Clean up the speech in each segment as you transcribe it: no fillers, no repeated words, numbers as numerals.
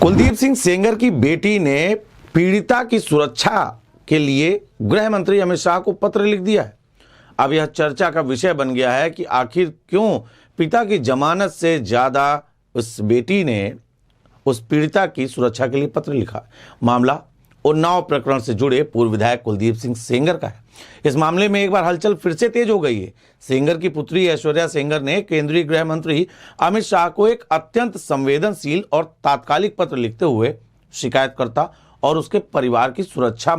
कुलदीप सिंह सेंगर की बेटी ने पीड़िता की सुरक्षा के लिए गृह मंत्री अमित शाह को पत्र लिख दिया है। अब यह चर्चा का विषय बन गया है कि आखिर क्यों पिता की जमानत से ज्यादा उस बेटी ने उस पीड़िता की सुरक्षा के लिए पत्र लिखा। मामला उन्नाव प्रकरण से जुड़े पूर्व विधायक कुलदीप सिंह सेंगर का है। इस मामले में एक बार हलचल फिर से तेज हो गई है। सेंगर की पुत्री ऐश्वर्या सेंगर ने केंद्रीय गृह मंत्री अमित शाह को एक अत्यंत संवेदनशील और तात्कालिक पत्र लिखते हुए शिकायतकर्ता और उसके परिवार की सुरक्षा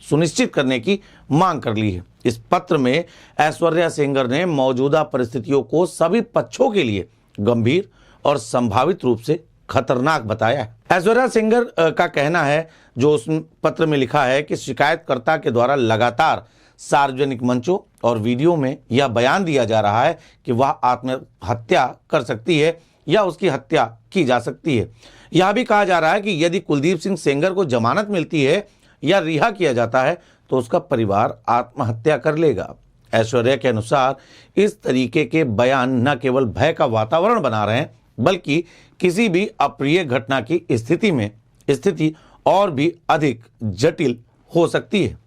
सुनिश्चित करने की मांग कर ली है। इस पत्र में ऐश्वर्या सेंगर ने मौजूदा परिस्थितियों को सभी पक्षों के लिए गंभीर और संभावित रूप से खतरनाक बताया है। ऐश्वर्या सेंगर का कहना है, जो उस पत्र में लिखा है, कि शिकायतकर्ता के द्वारा लगातार सार्वजनिक मंचों और वीडियो में यह बयान दिया जा रहा है कि वह आत्महत्या कर सकती है या उसकी हत्या की जा सकती है। यह भी कहा जा रहा है कि यदि कुलदीप सिंह सेंगर को जमानत मिलती है या रिहा किया जाता है तो उसका परिवार आत्महत्या कर लेगा। ऐश्वर्या के अनुसार इस तरीके के बयान न केवल भय का वातावरण बना रहे हैं, बल्कि किसी भी अप्रिय घटना की स्थिति और भी अधिक जटिल हो सकती है।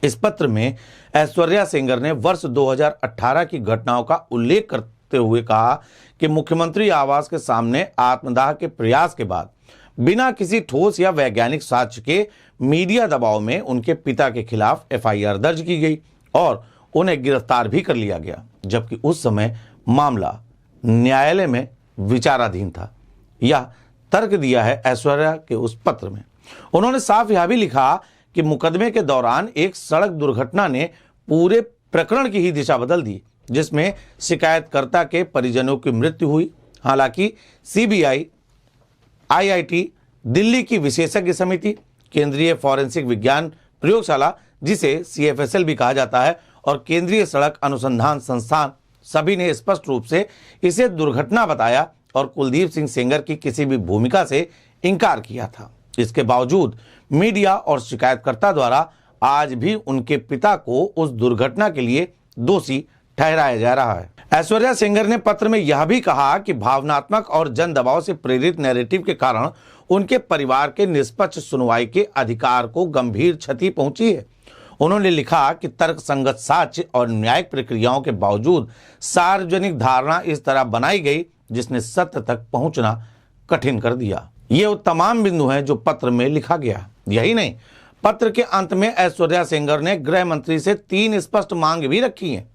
इस पत्र में ऐश्वर्या सेंगर ने वर्ष 2018 की घटनाओं का उल्लेख करते हुए कहा कि मुख्यमंत्री आवास के सामने आत्मदाह के प्रयास के बाद बिना किसी ठोस या वैज्ञानिक साक्ष्य के मीडिया दबाव में उनके पिता के खिलाफ एफआईआर दर्ज की गई और उन्हें गिरफ्तार भी कर लिया गया, जबकि उस समय मामला न्यायालय में विचाराधीन था। यह तर्क दिया है ऐश्वर्या के उस पत्र में। उन्होंने साफ यह भी लिखा कि मुकदमे के दौरान एक सड़क दुर्घटना ने पूरे प्रकरण की ही दिशा बदल दी, जिसमें शिकायतकर्ता के परिजनों की मृत्यु हुई। हालांकि सीबीआई, आईआईटी दिल्ली की विशेषज्ञ समिति, केंद्रीय फॉरेंसिक विज्ञान प्रयोगशाला जिसे सीएफएसएल भी कहा जाता है, और केंद्रीय सड़क अनुसंधान संस्थान सभी ने स्पष्ट रूप से इसे दुर्घटना बताया और कुलदीप सिंह सेंगर की किसी भी भूमिका से इनकार किया था। इसके बावजूद मीडिया और शिकायतकर्ता द्वारा आज भी उनके पिता को उस दुर्घटना के लिए दोषी ठहराया जा रहा है। ऐश्वर्या सेंगर ने पत्र में यह भी कहा कि भावनात्मक और जन दबाव से प्रेरित नैरेटिव के कारण उनके परिवार के निष्पक्ष सुनवाई के अधिकार को गंभीर क्षति पहुंची है। उन्होंने लिखा कि तर्कसंगत साक्ष्य और न्यायिक प्रक्रियाओं के बावजूद सार्वजनिक धारणा इस तरह बनाई गई जिसने सत्य तक पहुंचना कठिन कर दिया। ये वो तमाम बिंदु हैं जो पत्र में लिखा गया। यही नहीं, पत्र के अंत में ऐश्वर्या सेंगर ने गृह मंत्री से 3 स्पष्ट मांग भी रखी हैं।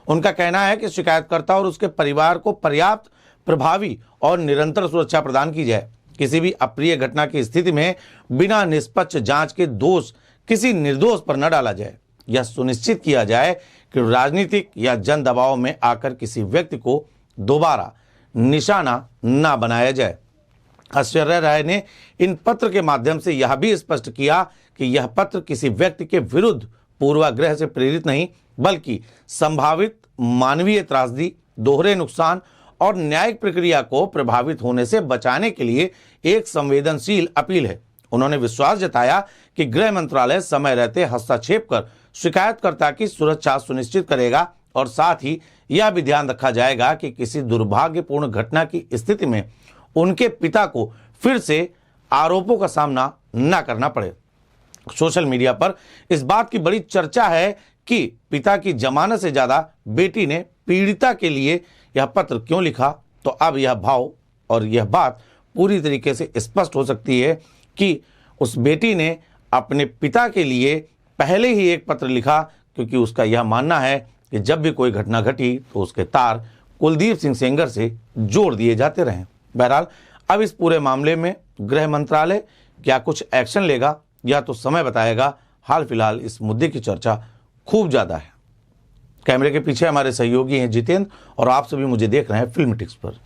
उनका कहना है कि शिकायतकर्ता और उसके परिवार को पर्याप्त, प्रभावी और निरंतर सुरक्षा प्रदान की जाए। किसी भी अप्रिय घटना की स्थिति में बिना निष्पक्ष जांच के दोष किसी निर्दोष पर न डाला जाए। यह सुनिश्चित किया जाए कि राजनीतिक या जन दबाव में आकर किसी व्यक्ति को दोबारा निशाना न बनाया जाए। ऐश्वर्या राय ने इन पत्र के माध्यम से यह भी स्पष्ट किया कि यह पत्र किसी व्यक्ति के विरुद्ध पूर्वाग्रह से प्रेरित नहीं, बल्कि संभावित मानवीय त्रासदी, दोहरे नुकसान और न्यायिक प्रक्रिया को प्रभावित होने से बचाने के लिए एक संवेदनशील अपील है। उन्होंने विश्वास जताया कि गृह मंत्रालय समय रहते हस्तक्षेप कर शिकायतकर्ता की सुरक्षा सुनिश्चित करेगा और साथ ही यह भी ध्यान रखा जाएगा कि किसी दुर्भाग्यपूर्ण घटना की स्थिति में उनके पिता को फिर से आरोपों का सामना न करना पड़े। सोशल मीडिया पर इस बात की बड़ी चर्चा है कि पिता की जमानत से ज्यादा बेटी ने पीड़िता के लिए यह पत्र क्यों लिखा। तो अब यह भाव और यह बात पूरी तरीके से स्पष्ट हो सकती है कि उस बेटी ने अपने पिता के लिए पहले ही एक पत्र लिखा, क्योंकि उसका यह मानना है कि जब भी कोई घटना घटी तो उसके तार कुलदीप सिंह सेंगर से जोड़ दिए जाते रहे। बहरहाल अब इस पूरे मामले में गृह मंत्रालय क्या कुछ एक्शन लेगा यह तो समय बताएगा। हाल फिलहाल इस मुद्दे की चर्चा खूब ज्यादा है। कैमरे के पीछे हमारे सहयोगी हैं जितेंद्र, और आप सभी मुझे देख रहे हैं फिल्मीटिक्स पर।